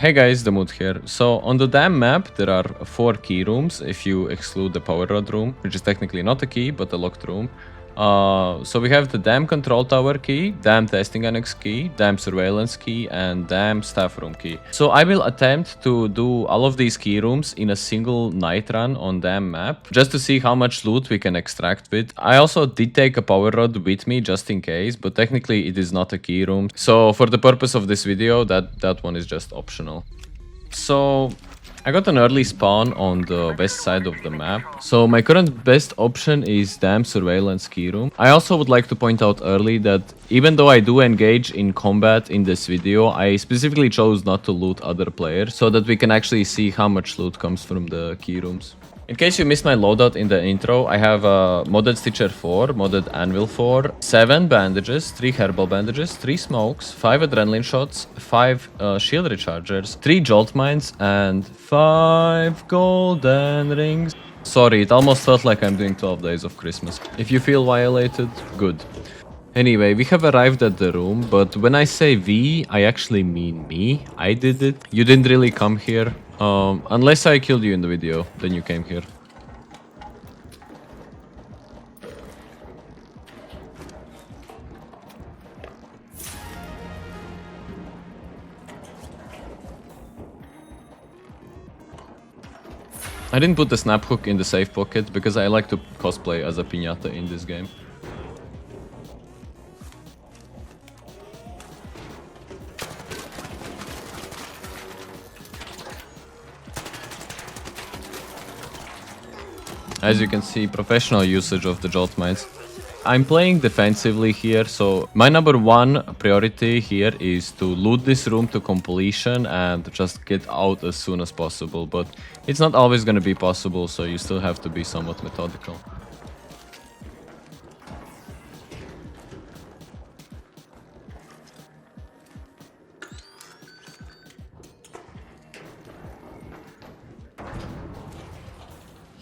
Hey guys, the Mood here. So on the Dam map, there are 4 key rooms if you exclude the power rod room, which is technically not a key, but a locked room. So we have the Dam control tower key, Dam testing annex key, Dam surveillance key, and Dam staff room key. So I will attempt to do all of these key rooms in a single night run on Dam map, just to see how much loot we can extract with. I also did take a power rod with me just in case, but technically it is not a key room. So for the purpose of this video, that one is just optional. So I got an early spawn on the west side of the map. So my current best option is Dam Surveillance Key Room. I also would like to point out early that even though I do engage in combat in this video, I specifically chose not to loot other players so that we can actually see how much loot comes from the key rooms. In case you missed my loadout in the intro, I have a modded Stitcher 4, modded Anvil 4, 7 bandages, 3 herbal bandages, 3 smokes, 5 adrenaline shots, 5 shield rechargers, 3 jolt mines, and 5 golden rings. Sorry, it almost felt like I'm doing 12 days of Christmas. If you feel violated, good. Anyway, we have arrived at the room, but when I say we, I actually mean me. I did it. You didn't really come here. Unless I killed you in the video, then you came here. I didn't put the snap hook in the safe pocket because I like to cosplay as a piñata in this game. As you can see, professional usage of the jolt mines. I'm playing defensively here, so my number 1 priority here is to loot this room to completion and just get out as soon as possible, but it's not always going to be possible, so you still have to be somewhat methodical.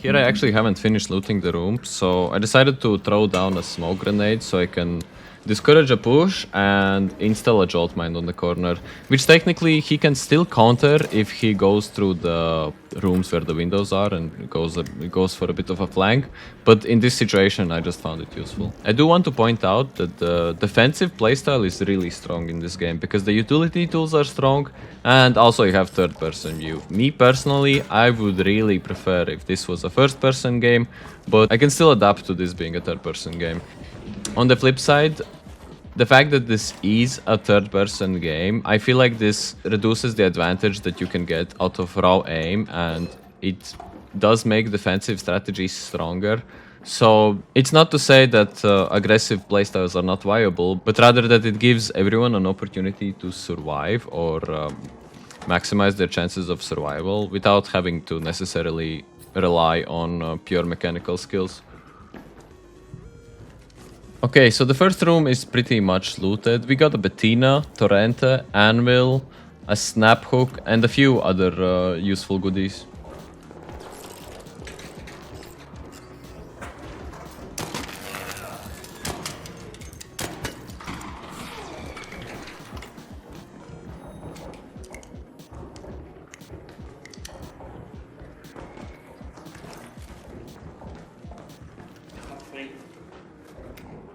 Here I actually haven't finished looting the room, so I decided to throw down a smoke grenade so I can discourage a push and install a jolt mine on the corner, which technically he can still counter if he goes through the rooms where the windows are and goes for a bit of a flank, but in this situation I just found it useful. I do want to point out that the defensive playstyle is really strong in this game because the utility tools are strong and also you have third person view. Me personally, I would really prefer if this was a first person game, but I can still adapt to this being a third person game. On the flip side, the fact that this is a third-person game, I feel like this reduces the advantage that you can get out of raw aim, and it does make defensive strategies stronger. So it's not to say that aggressive playstyles are not viable, but rather that it gives everyone an opportunity to survive or maximize their chances of survival without having to necessarily rely on pure mechanical skills. Okay, so the first room is pretty much looted. We got a Bettina, Torrente, Anvil, a snap hook, and a few other useful goodies.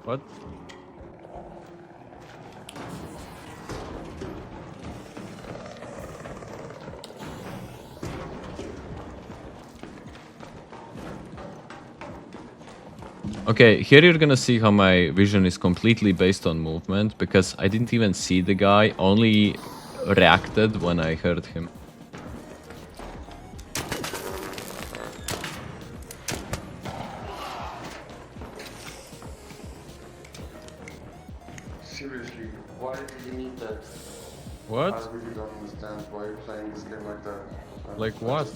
What? Okay, here you're gonna see how my vision is completely based on movement, because I didn't even see the guy, only reacted when I heard him. Seriously, why do you need that? What? I really don't understand why you're playing this game like that. Like what?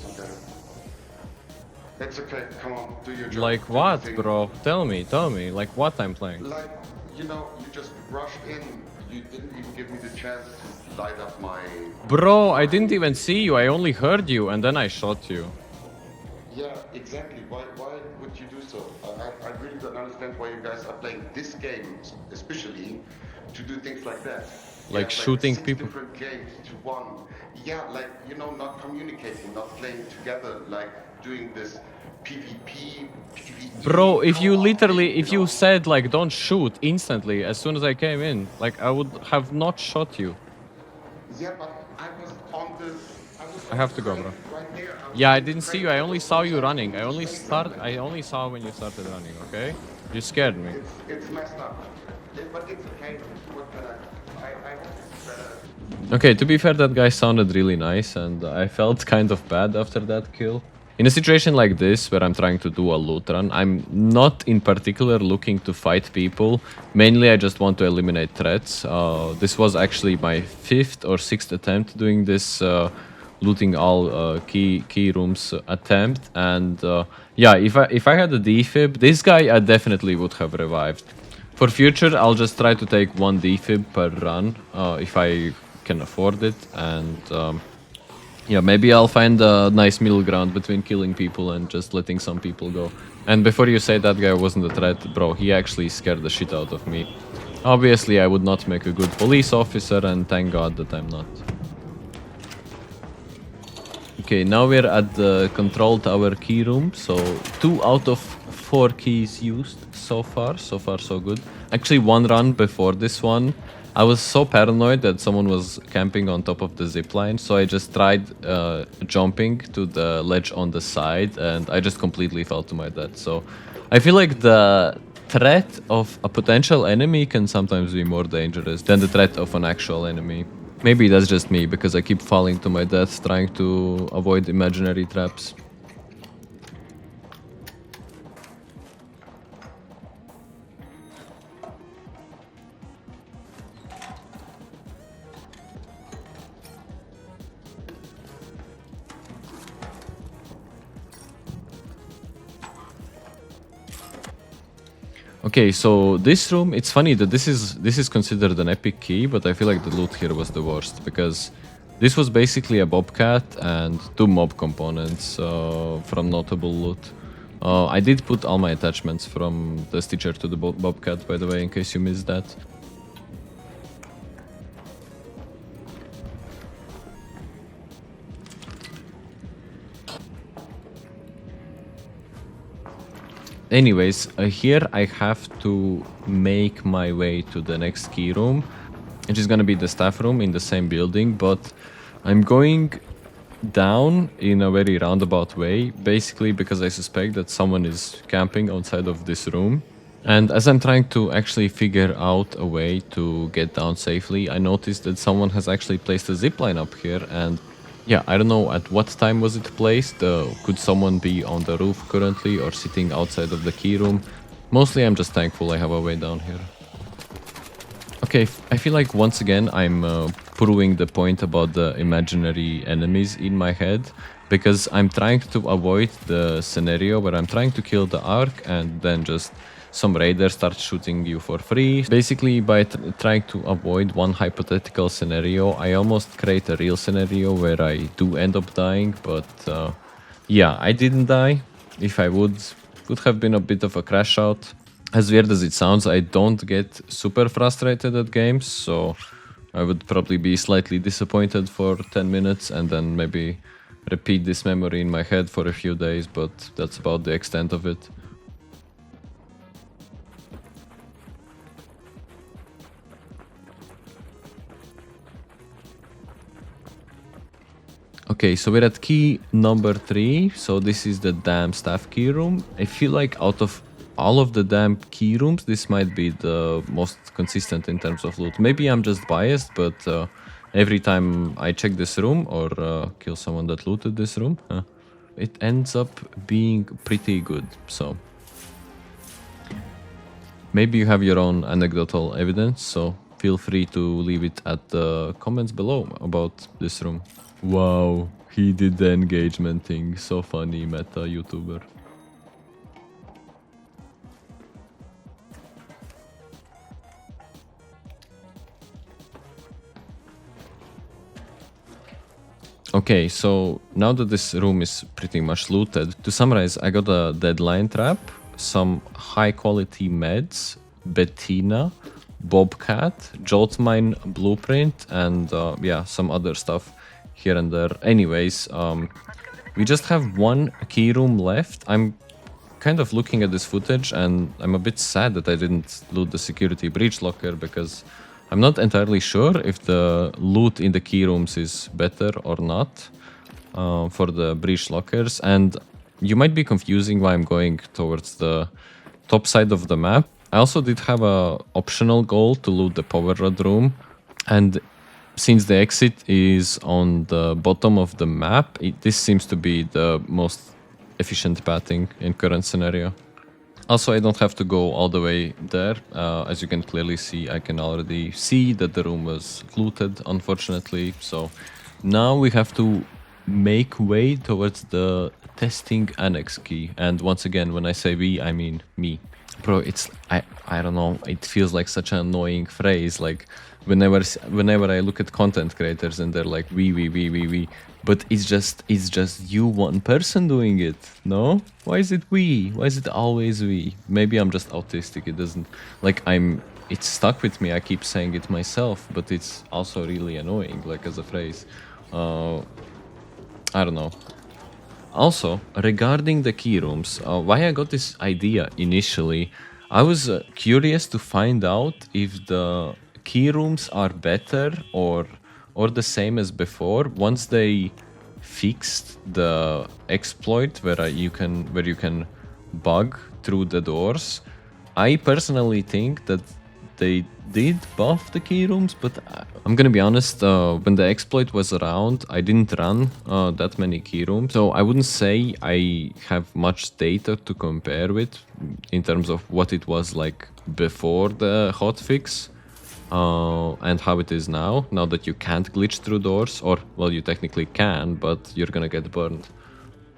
It's okay, come on, do your job. Like what, bro? Tell me, like what I'm playing. Like, you know, you just rushed in. You didn't even give me the chance to light up my... Bro, I didn't even see you, I only heard you and then I shot you. Yeah, exactly. Why would you do so? I really don't understand why you guys are playing this game, especially, to do things like that. like Yeah, shooting 6 people. different games to one. Yeah, like, you know, not communicating, not playing together, like doing this PvP, PvE. Bro, if you co-op literally, thing, if you said like don't shoot instantly as soon as I came in, like I would have not shot you. Yeah, but I was on the, I have to go, crate bro. right there. I was Yeah, I in the didn't see crate. you. I There only was saw no you chance for running. me to say something. I only saw when you started running, okay? You scared me. It's messed up. But it's okay. What can I hope it's better. Okay, to be fair, that guy sounded really nice, and I felt kind of bad after that kill. In a situation like this, where I'm trying to do a loot run, I'm not in particular looking to fight people. Mainly, I just want to eliminate threats. This was actually my 5th or 6th attempt doing this looting all key rooms attempt, and yeah, if I had a defib, this guy I definitely would have revived. For future, I'll just try to take 1 defib per run if I can afford it, and yeah, maybe I'll find a nice middle ground between killing people and just letting some people go. And before you say that guy wasn't a threat, bro, he actually scared the shit out of me. Obviously, I would not make a good police officer, and thank God that I'm not. Okay, now we're at the control tower key room, so 2 out of 4 keys used so far. So far, so good. Actually, 1 run before this one, I was so paranoid that someone was camping on top of the zipline, so I just tried jumping to the ledge on the side, and I just completely fell to my death. So I feel like the threat of a potential enemy can sometimes be more dangerous than the threat of an actual enemy. Maybe that's just me, because I keep falling to my death trying to avoid imaginary traps. Okay, so this room, it's funny that this is considered an epic key, but I feel like the loot here was the worst, because this was basically a bobcat and 2 mob components from notable loot. I did put all my attachments from the stitcher to the bobcat, by the way, in case you missed that. Anyways, here I have to make my way to the next key room, which is gonna be the staff room in the same building, but I'm going down in a very roundabout way, basically because I suspect that someone is camping outside of this room. And as I'm trying to actually figure out a way to get down safely, I noticed that someone has actually placed a zipline up here, and yeah, I don't know at what time was it placed. Could someone be on the roof currently or sitting outside of the key room? Mostly I'm just thankful I have a way down here. Okay, I feel like once again I'm proving the point about the imaginary enemies in my head, because I'm trying to avoid the scenario where I'm trying to kill the Ark and then just some raider starts shooting you for free. Basically, by trying to avoid one hypothetical scenario, I almost create a real scenario where I do end up dying, but yeah, I didn't die. If I would have been a bit of a crash out. As weird as it sounds, I don't get super frustrated at games, so I would probably be slightly disappointed for 10 minutes and then maybe repeat this memory in my head for a few days, but that's about the extent of it. Okay, so we're at key number 3, so this is the Dam staff key room. I feel like out of all of the Dam key rooms, this might be the most consistent in terms of loot. Maybe I'm just biased, but every time I check this room or kill someone that looted this room, it ends up being pretty good, so... Maybe you have your own anecdotal evidence, so feel free to leave it at the comments below about this room. Wow, he did the engagement thing. So funny, meta YouTuber. Okay, so now that this room is pretty much looted, to summarize, I got a deadline trap, some high quality meds, Bettina, Bobcat, Jolt Mine Blueprint, and yeah, some other stuff here and there. Anyways, we just have one key room left. I'm kind of looking at this footage and I'm a bit sad that I didn't loot the security breach locker, because I'm not entirely sure if the loot in the key rooms is better or not for the breach lockers. And you might be confusing why I'm going towards the top side of the map. I also did have a optional goal to loot the power rod room, and since the exit is on the bottom of the map, this seems to be the most efficient pathing in current scenario. Also, I don't have to go all the way there. As you can clearly see, I can already see that the room was looted, unfortunately. So now we have to make way towards the testing annex key. And once again, when I say we, I mean me. Bro, it's, I don't know, it feels like such an annoying phrase. Like whenever I look at content creators and they're like we, but it's just you, one person doing it. No, why is it we? Why is it always we? Maybe I'm just autistic. It doesn't, like, it's stuck with me. I keep saying it myself, but it's also really annoying, like, as a phrase. I don't know. Also, regarding the key rooms, why I got this idea initially, I was curious to find out if the key rooms are better or the same as before once they fixed the exploit where you can bug through the doors. I personally think that they did buff the key rooms, but I'm gonna be honest, when the exploit was around, I didn't run that many key rooms, so I wouldn't say I have much data to compare with in terms of what it was like before the hotfix and how it is now that you can't glitch through doors, or, well, you technically can, but you're gonna get burned.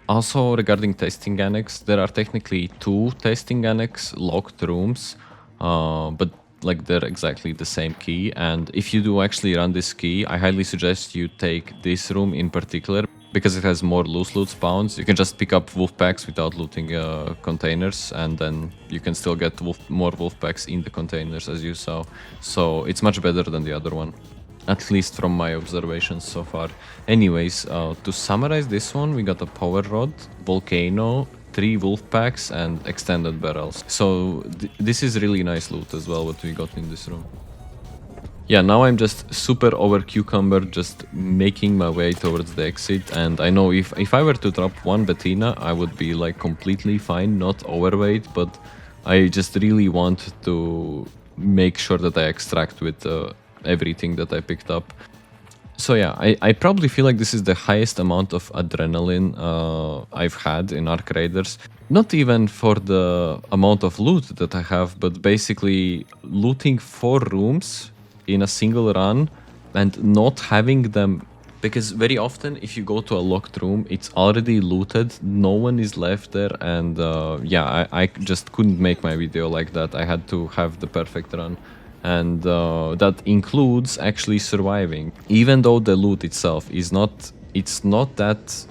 Also, regarding testing annex, there are technically 2 testing annex locked rooms, but like they're exactly the same key. And if you do actually run this key, I highly suggest you take this room in particular, because it has more loose loot spawns. You can just pick up wolf packs without looting containers, and then you can still get more wolf packs in the containers, as you saw. So it's much better than the other one, at least from my observations so far. Anyways, to summarize this one, we got a power rod, volcano, 3 wolf packs, and extended barrels. So this is really nice loot as well, what we got in this room. Yeah, now I'm just super over cucumber, just making my way towards the exit. And I know if I were to drop 1 Bettina, I would be like completely fine, not overweight, but I just really want to make sure that I extract with everything that I picked up. So yeah, I probably feel like this is the highest amount of adrenaline I've had in Ark Raiders. Not even for the amount of loot that I have, but basically looting 4 rooms in a single run and not having them, because very often if you go to a locked room, it's already looted, no one is left there, and yeah, I just couldn't make my video like that. I had to have the perfect run. And that includes actually surviving, even though the loot itself is not that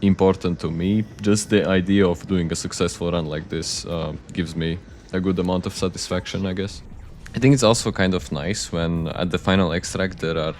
important to me. Just the idea of doing a successful run like this gives me a good amount of satisfaction, I guess. I think it's also kind of nice when at the final extract there are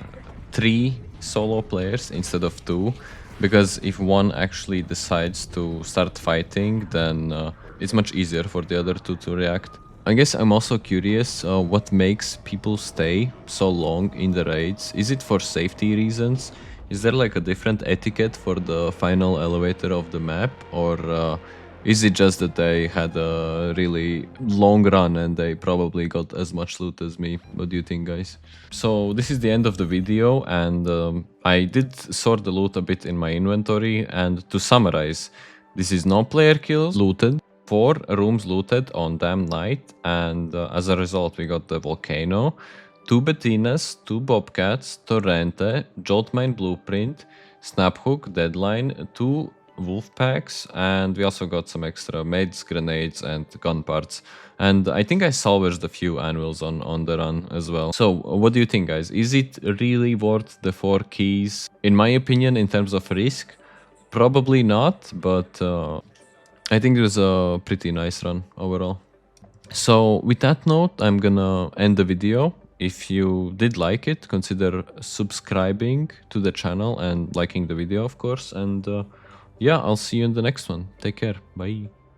3 solo players instead of 2, because if one actually decides to start fighting, then it's much easier for the other 2 to react. I guess I'm also curious what makes people stay so long in the raids. Is it for safety reasons? Is there like a different etiquette for the final elevator of the map? Or is it just that they had a really long run and they probably got as much loot as me? What do you think, guys? So this is the end of the video, and I did sort the loot a bit in my inventory. And to summarize, this is no player kills looted, 4 rooms looted on Dam Night, and as a result we got the Volcano, 2 Bettinas, 2 Bobcats, Torrente, Joltmine Blueprint, Snaphook, Deadline, 2 wolf packs, and we also got some extra meds, grenades, and gun parts. And I think I salvaged a few anvils on the run as well. So what do you think, guys? Is it really worth the 4 keys? In my opinion, in terms of risk, probably not, but I think it was a pretty nice run overall. So with that note, I'm gonna end the video. If you did like it, consider subscribing to the channel and liking the video, of course. And yeah, I'll see you in the next one. Take care. Bye.